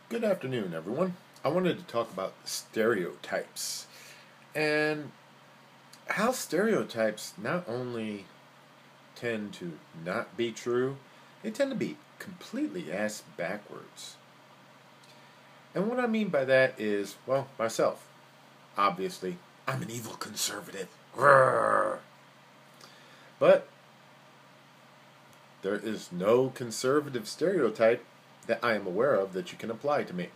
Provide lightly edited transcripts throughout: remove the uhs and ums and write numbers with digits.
Good afternoon, everyone. I wanted to talk about stereotypes and how stereotypes not only tend to not be true, they tend to be completely ass backwards. And what I mean by that is, well, myself. Obviously, I'm an evil conservative. Grrr. But there is no conservative stereotype that I am aware of that you can apply to me.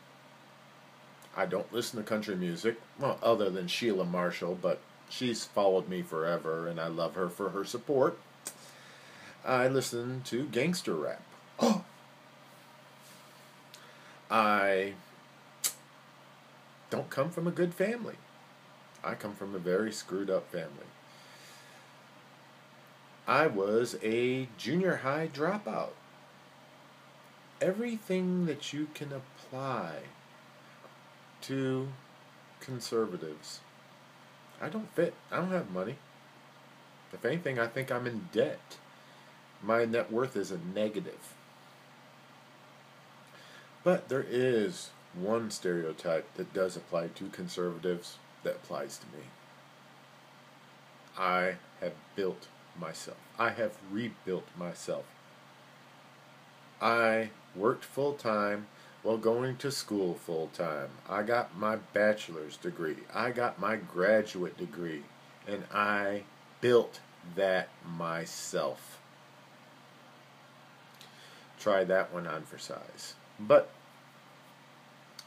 I don't listen to country music, well, other than Sheila Marshall, but she's followed me forever, and I love her for her support. I listen to gangster rap. Oh! I don't come from a good family. I come from a very screwed up family. I was a junior high dropout. Everything that you can apply to conservatives, I don't fit. I don't have money. If anything, I think I'm in debt. My net worth is a negative. But there is one stereotype that does apply to conservatives that applies to me. I have built myself. I have rebuilt myself. I worked full time while going to school full time. I got my bachelor's degree. I got my graduate degree. And I built that myself. Try that one on for size. But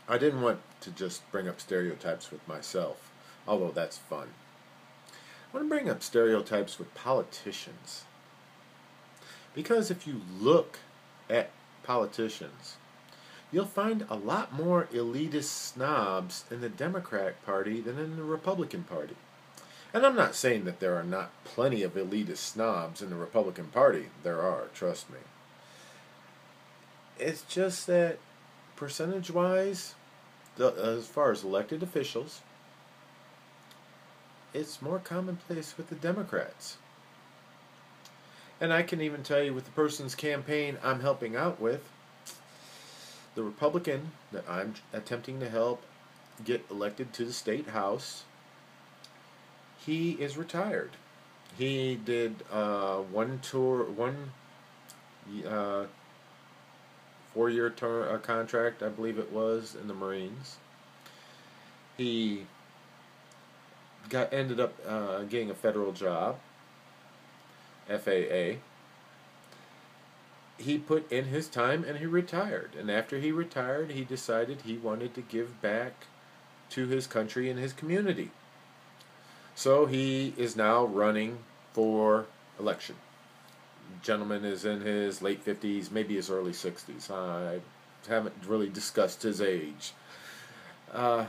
I didn't want to just bring up stereotypes with myself, although that's fun. I want to bring up stereotypes with politicians. Because if you look at politicians, you'll find a lot more elitist snobs in the Democratic Party than in the Republican Party. And I'm not saying that there are not plenty of elitist snobs in the Republican Party. There are, trust me. It's just that percentage-wise, as far as elected officials, it's more commonplace with the Democrats. And I can even tell you with the person's campaign I'm helping out with, the Republican that I'm attempting to help get elected to the state house, he is retired. He did one 4-year contract, I believe it was, in the Marines. He ended up getting a federal job, FAA. He put in his time and he retired. And after he retired, he decided he wanted to give back to his country and his community. So he is now running for election. Gentleman is in his late 50s, maybe his early 60s. I haven't really discussed his age. The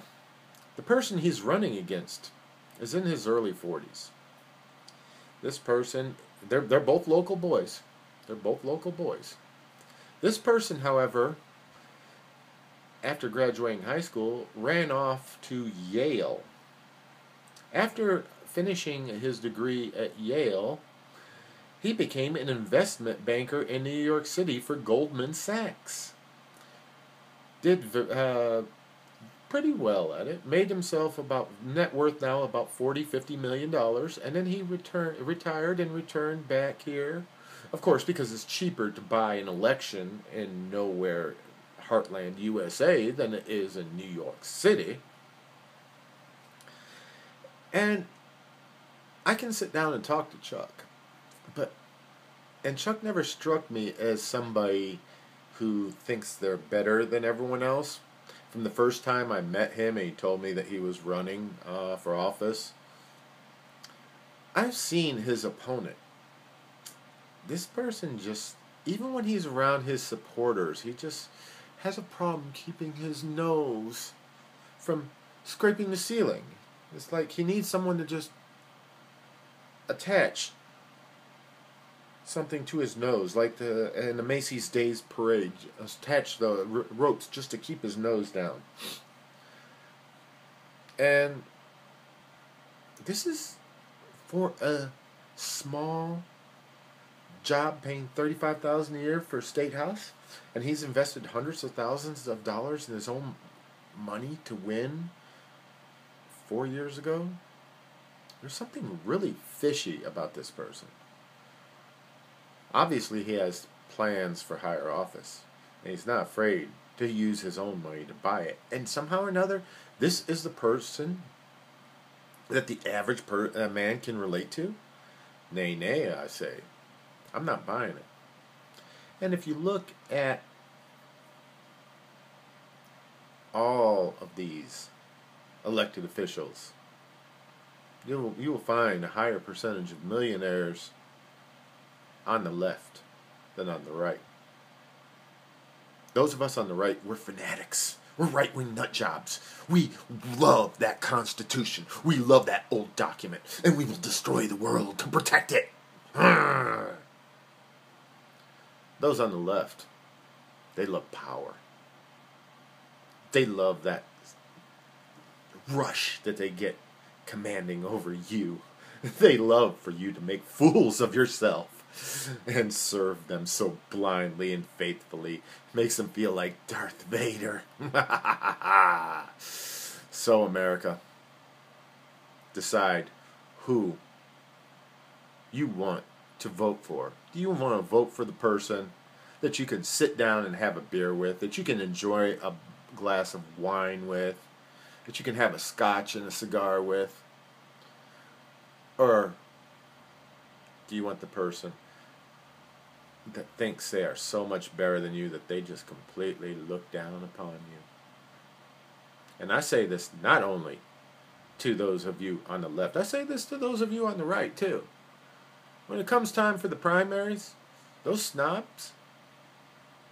person he's running against is in his early 40s. This person, they're both local boys. They're both local boys. This person, however, after graduating high school, ran off to Yale. After finishing his degree at Yale, he became an investment banker in New York City for Goldman Sachs. Did pretty well at it. Made himself about net worth now about $40-50 million, and then he retired and returned back here. Of course, because it's cheaper to buy an election in nowhere heartland USA than it is in New York City. And I can sit down and talk to Chuck. And Chuck never struck me as somebody who thinks they're better than everyone else. From the first time I met him and he told me that he was running for office, I've seen his opponent. This person just, even when he's around his supporters, he just has a problem keeping his nose from scraping the ceiling. It's like he needs someone to just attach something to his nose, like in the Macy's Days Parade, attach the ropes just to keep his nose down. And this is for a small job paying $35,000 a year for a state house, and he's invested hundreds of thousands of dollars in his own money to win 4 years ago. There's something really fishy about this person. Obviously, he has plans for higher office, and he's not afraid to use his own money to buy it. And somehow or another, this is the person that the average man can relate to? Nay, nay, I say. I'm not buying it. And if you look at all of these elected officials, you will find a higher percentage of millionaires on the left than on the right. Those of us on the right, we're fanatics. We're right-wing nut jobs. We love that Constitution. We love that old document. And we will destroy the world to protect it. Those on the left, they love power. They love that rush that they get commanding over you. They love for you to make fools of yourself and serve them so blindly and faithfully. Makes them feel like Darth Vader. So, America, decide who you want to vote for. Do you want to vote for the person that you can sit down and have a beer with, that you can enjoy a glass of wine with, that you can have a scotch and a cigar with? Or do you want the person that thinks they are so much better than you that they just completely look down upon you? And I say this not only to those of you on the left, I say this to those of you on the right too. When it comes time for the primaries, those snobs,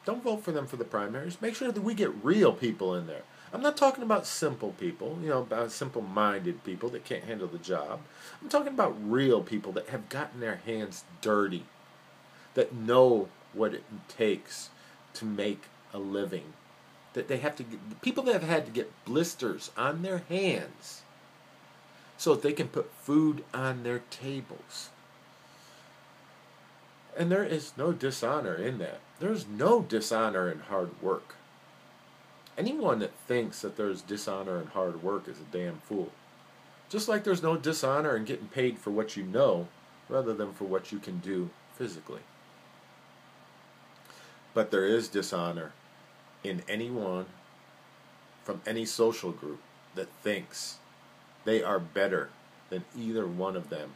don't vote for them for the primaries. Make sure that we get real people in there. I'm not talking about simple people, about simple-minded people that can't handle the job. I'm talking about real people that have gotten their hands dirty, that know what it takes to make a living, that they have to get, people that have had to get blisters on their hands so that they can put food on their tables. And there is no dishonor in that. There's no dishonor in hard work. Anyone that thinks that there's dishonor in hard work is a damn fool. Just like there's no dishonor in getting paid for what you know rather than for what you can do physically. But there is dishonor in anyone from any social group that thinks they are better than either one of them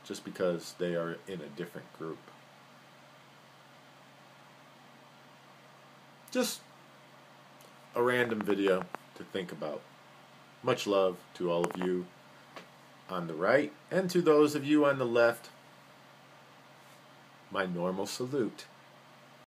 just because they are in a different group. Just a random video to think about. Much love to all of you on the right, and to those of you on the left, my normal salute.